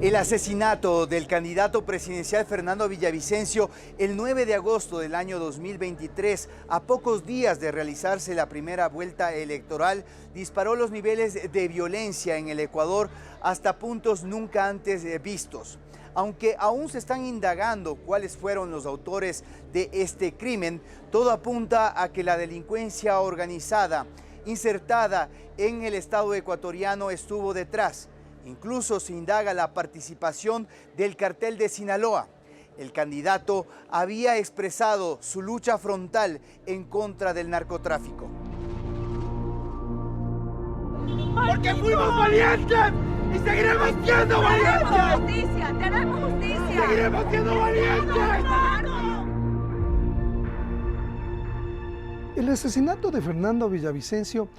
El asesinato del candidato presidencial Fernando Villavicencio el 9 de agosto del año 2023, a pocos días de realizarse la primera vuelta electoral, disparó los niveles de violencia en el Ecuador hasta puntos nunca antes vistos. Aunque aún se están indagando cuáles fueron los autores de este crimen, todo apunta a que la delincuencia organizada, insertada en el Estado ecuatoriano, estuvo detrás. Incluso se indaga la participación del cartel de Sinaloa. El candidato había expresado su lucha frontal en contra del narcotráfico. Porque fuimos valientes y seguiremos siendo valientes. Tenemos justicia. Seguiremos siendo valientes. El asesinato de Fernando Villavicencio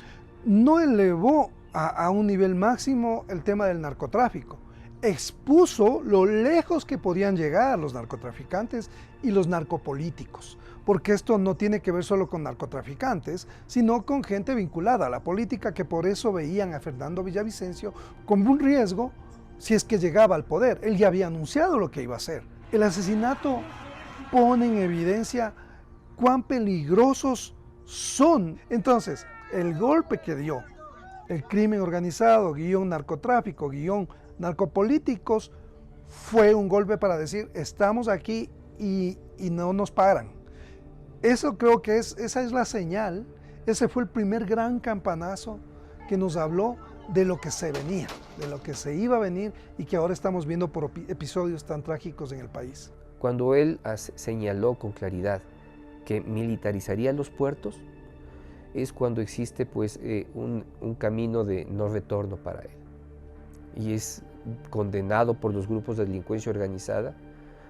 no elevó a un nivel máximo el tema del narcotráfico. Expuso lo lejos que podían llegar los narcotraficantes y los narcopolíticos, porque esto no tiene que ver solo con narcotraficantes, sino con gente vinculada a la política, que por eso veían a Fernando Villavicencio como un riesgo si es que llegaba al poder. Él ya había anunciado lo que iba a hacer. El asesinato pone en evidencia cuán peligrosos son. Entonces, el golpe que dio el crimen organizado, guión narcotráfico, guión narcopolíticos, fue un golpe para decir, estamos aquí y no nos paran. Eso creo que esa es la señal, ese fue el primer gran campanazo que nos habló de lo que se venía, de lo que se iba a venir y que ahora estamos viendo por episodios tan trágicos en el país. Cuando él señaló con claridad que militarizaría los puertos, es cuando existe pues un camino de no retorno para él. Y es condenado por los grupos de delincuencia organizada,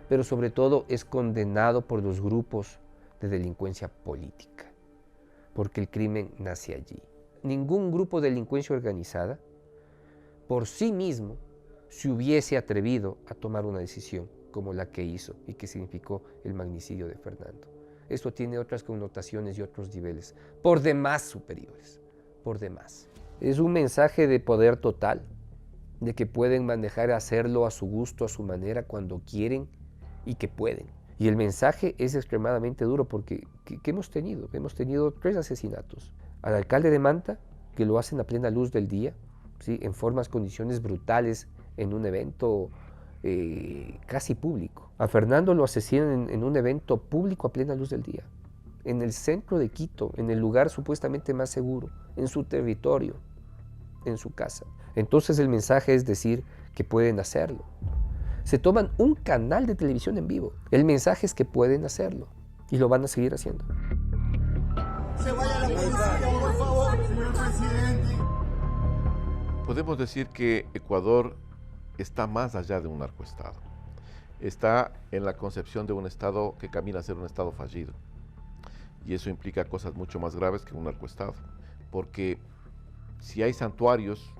pero sobre todo es condenado por los grupos de delincuencia política, porque el crimen nace allí. Ningún grupo de delincuencia organizada por sí mismo se hubiese atrevido a tomar una decisión como la que hizo y que significó el magnicidio de Fernando. Esto tiene otras connotaciones y otros niveles, por demás superiores, por demás. Es un mensaje de poder total, de que pueden manejar, hacerlo a su gusto, a su manera, cuando quieren y que pueden. Y el mensaje es extremadamente duro porque ¿qué hemos tenido? Hemos tenido 3 asesinatos. Al alcalde de Manta, que lo hacen a plena luz del día, ¿sí? En condiciones brutales, en un evento casi público. A Fernando lo asesinan en un evento público a plena luz del día, en el centro de Quito, en el lugar supuestamente más seguro, en su territorio, en su casa. Entonces el mensaje es decir que pueden hacerlo. Se toman un canal de televisión en vivo. El mensaje es que pueden hacerlo y lo van a seguir haciendo. Se vaya la policía, por favor, señor presidente. Podemos decir que Ecuador está más allá de un narcoestado. Está en la concepción de un estado que camina a ser un estado fallido. Y eso implica cosas mucho más graves que un narcoestado. Porque si hay santuarios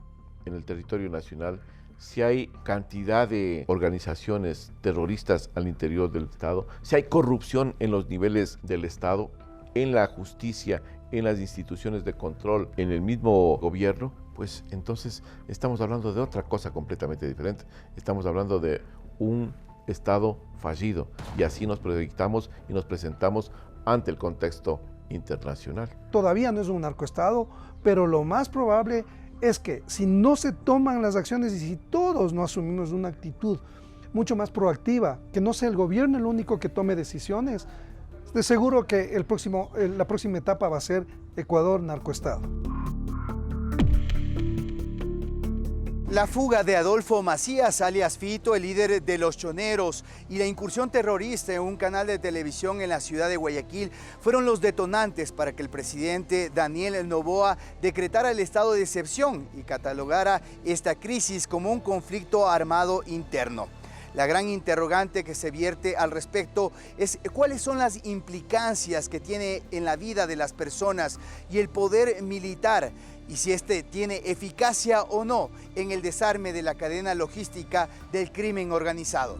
en el territorio nacional, si hay cantidad de organizaciones terroristas al interior del Estado, si hay corrupción en los niveles del Estado, en la justicia, en las instituciones de control, en el mismo gobierno, pues entonces estamos hablando de otra cosa completamente diferente. Estamos hablando de un Estado fallido y así nos proyectamos y nos presentamos ante el contexto internacional. Todavía no es un narcoestado, pero lo más probable es que si no se toman las acciones y si todos no asumimos una actitud mucho más proactiva, que no sea el gobierno el único que tome decisiones, de seguro que la próxima etapa va a ser Ecuador narcoestado. La fuga de Adolfo Macías, alias Fito, el líder de los Choneros, y la incursión terrorista en un canal de televisión en la ciudad de Guayaquil fueron los detonantes para que el presidente Daniel Noboa decretara el estado de excepción y catalogara esta crisis como un conflicto armado interno. La gran interrogante que se vierte al respecto es cuáles son las implicancias que tiene en la vida de las personas y el poder militar, y si este tiene eficacia o no en el desarme de la cadena logística del crimen organizado.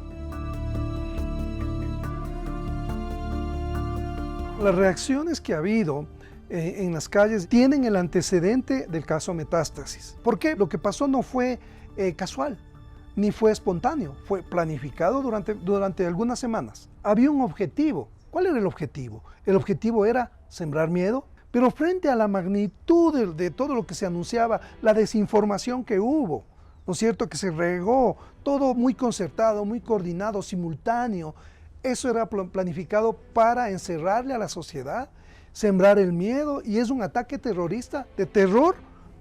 Las reacciones que ha habido en las calles tienen el antecedente del caso Metástasis. ¿Por qué? Lo que pasó no fue casual, ni fue espontáneo, fue planificado durante algunas semanas. Había un objetivo. ¿Cuál era el objetivo? El objetivo era sembrar miedo, pero frente a la magnitud de todo lo que se anunciaba, la desinformación que hubo, ¿no es cierto?, que se regó, todo muy concertado, muy coordinado, simultáneo, eso era planificado para encerrarle a la sociedad, sembrar el miedo, y es un ataque terrorista, de terror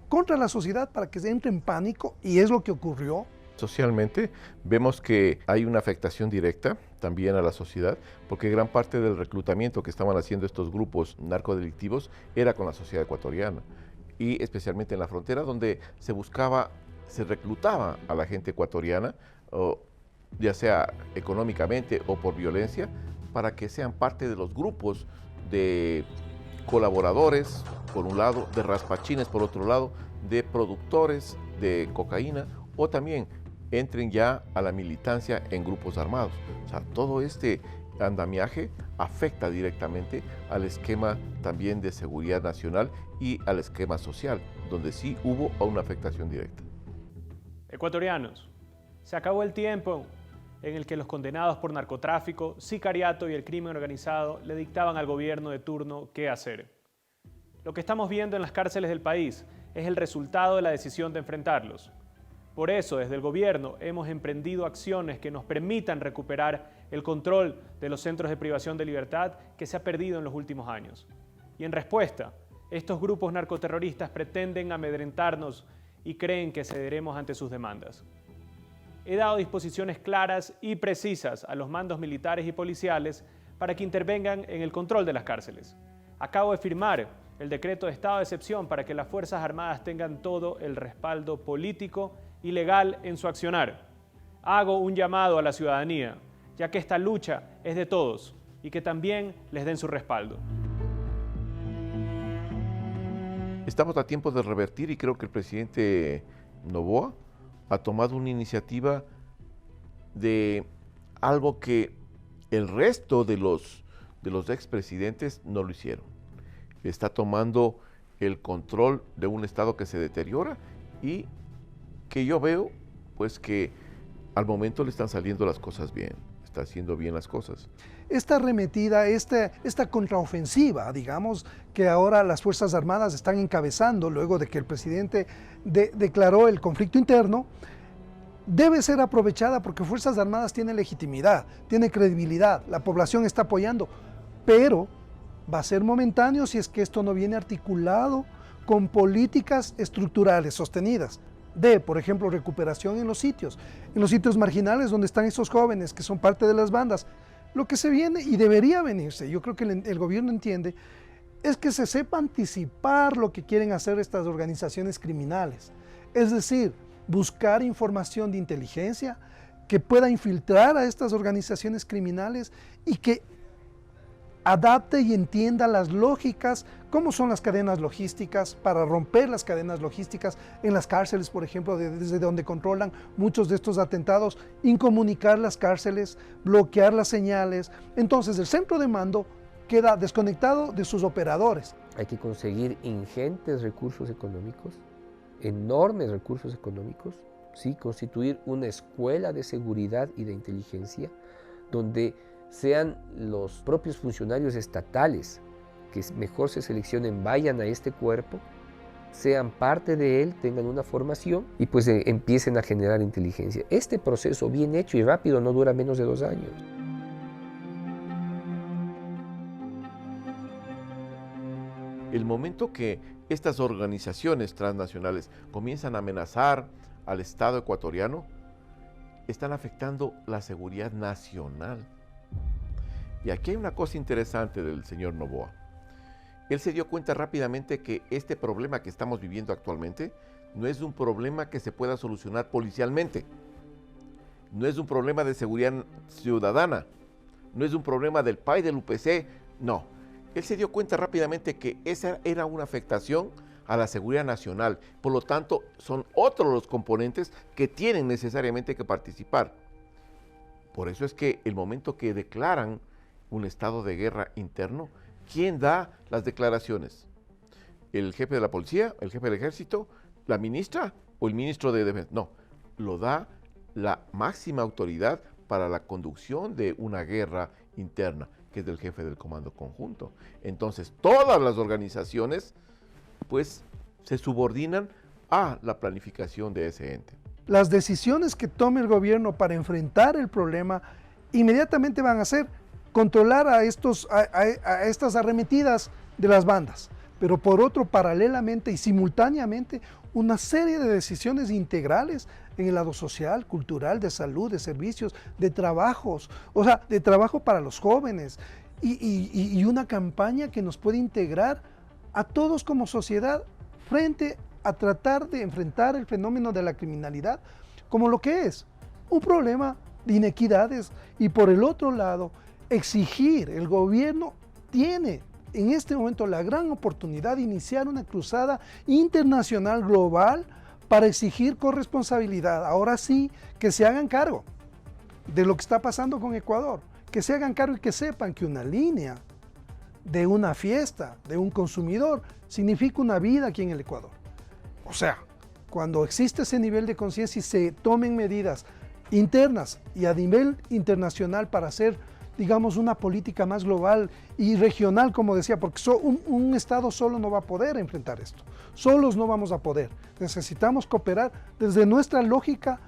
contra la sociedad para que se entre en pánico, y es lo que ocurrió. Socialmente vemos que hay una afectación directa también a la sociedad, porque gran parte del reclutamiento que estaban haciendo estos grupos narcodelictivos era con la sociedad ecuatoriana, y especialmente en la frontera, donde se reclutaba a la gente ecuatoriana, ya sea económicamente o por violencia, para que sean parte de los grupos de colaboradores, por un lado, de raspachines, por otro lado, de productores de cocaína, o también entren ya a la militancia en grupos armados. O sea, todo este andamiaje afecta directamente al esquema también de seguridad nacional y al esquema social, donde sí hubo una afectación directa. Ecuatorianos, se acabó el tiempo en el que los condenados por narcotráfico, sicariato y el crimen organizado le dictaban al gobierno de turno qué hacer. Lo que estamos viendo en las cárceles del país es el resultado de la decisión de enfrentarlos. Por eso, desde el gobierno hemos emprendido acciones que nos permitan recuperar el control de los centros de privación de libertad que se ha perdido en los últimos años. Y en respuesta, estos grupos narcoterroristas pretenden amedrentarnos y creen que cederemos ante sus demandas. He dado disposiciones claras y precisas a los mandos militares y policiales para que intervengan en el control de las cárceles. Acabo de firmar el decreto de estado de excepción para que las Fuerzas Armadas tengan todo el respaldo político y legal en su accionar. Hago un llamado a la ciudadanía, ya que esta lucha es de todos y que también les den su respaldo. Estamos a tiempo de revertir, y creo que el presidente Noboa ha tomado una iniciativa de algo que el resto de los expresidentes no lo hicieron. Está tomando el control de un Estado que se deteriora y que yo veo pues que al momento le están saliendo las cosas bien, está haciendo bien las cosas. Esta arremetida, esta contraofensiva, digamos, que ahora las Fuerzas Armadas están encabezando luego de que el presidente declaró el conflicto interno, debe ser aprovechada porque Fuerzas Armadas tiene legitimidad, tiene credibilidad, la población está apoyando, pero va a ser momentáneo si es que esto no viene articulado con políticas estructurales sostenidas de, por ejemplo, recuperación en los sitios marginales donde están estos jóvenes que son parte de las bandas. Lo que se viene y debería venirse, yo creo que el gobierno entiende, es que se sepa anticipar lo que quieren hacer estas organizaciones criminales. Es decir, buscar información de inteligencia que pueda infiltrar a estas organizaciones criminales y que adapte y entienda las lógicas, cómo son las cadenas logísticas, para romper las cadenas logísticas en las cárceles, por ejemplo, desde donde controlan muchos de estos atentados, incomunicar las cárceles, bloquear las señales. Entonces el centro de mando queda desconectado de sus operadores. Hay que conseguir ingentes recursos económicos, enormes recursos económicos, ¿sí? Constituir una escuela de seguridad y de inteligencia donde sean los propios funcionarios estatales que mejor se seleccionen, vayan a este cuerpo, sean parte de él, tengan una formación y pues empiecen a generar inteligencia. Este proceso bien hecho y rápido no dura menos de 2 años. El momento que estas organizaciones transnacionales comienzan a amenazar al Estado ecuatoriano, están afectando la seguridad nacional. Y aquí hay una cosa interesante del señor Noboa. Él se dio cuenta rápidamente que este problema que estamos viviendo actualmente no es un problema que se pueda solucionar policialmente, no es un problema de seguridad ciudadana, no es un problema del PAI, del UPC, no. Él se dio cuenta rápidamente que esa era una afectación a la seguridad nacional, por lo tanto son otros los componentes que tienen necesariamente que participar. Por eso es que el momento que declaran un estado de guerra interno, ¿quién da las declaraciones? ¿El jefe de la policía, el jefe del ejército, la ministra o el ministro de defensa? No, lo da la máxima autoridad para la conducción de una guerra interna, que es del jefe del comando conjunto. Entonces, todas las organizaciones, pues, se subordinan a la planificación de ese ente. Las decisiones que tome el gobierno para enfrentar el problema inmediatamente van a ser controlar a estas arremetidas de las bandas, pero por otro, paralelamente y simultáneamente, una serie de decisiones integrales en el lado social, cultural, de salud, de servicios, de trabajos, o sea, de trabajo para los jóvenes y una campaña que nos puede integrar a todos como sociedad frente a tratar de enfrentar el fenómeno de la criminalidad como lo que es, un problema de inequidades. Y por el otro lado, exigir, el gobierno tiene en este momento la gran oportunidad de iniciar una cruzada internacional global para exigir corresponsabilidad. Ahora sí, que se hagan cargo de lo que está pasando con Ecuador, que se hagan cargo y que sepan que una línea de una fiesta, de un consumidor, significa una vida aquí en el Ecuador. O sea, cuando existe ese nivel de conciencia y se tomen medidas internas y a nivel internacional para hacer, digamos, una política más global y regional, como decía, porque un Estado solo no va a poder enfrentar esto. Solos no vamos a poder. Necesitamos cooperar desde nuestra lógica,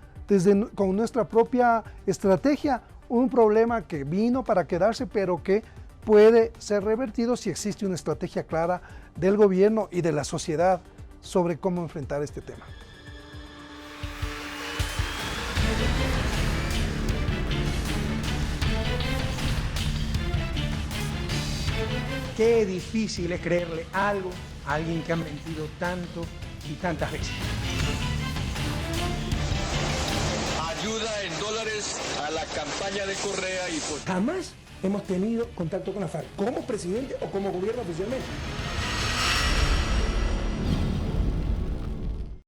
con nuestra propia estrategia, un problema que vino para quedarse, pero que puede ser revertido si existe una estrategia clara del gobierno y de la sociedad sobre cómo enfrentar este tema. Qué difícil es creerle algo a alguien que ha mentido tanto y tantas veces. Ayuda en dólares a la campaña de Correa y... Jamás hemos tenido contacto con la FARC, como presidente o como gobierno oficialmente.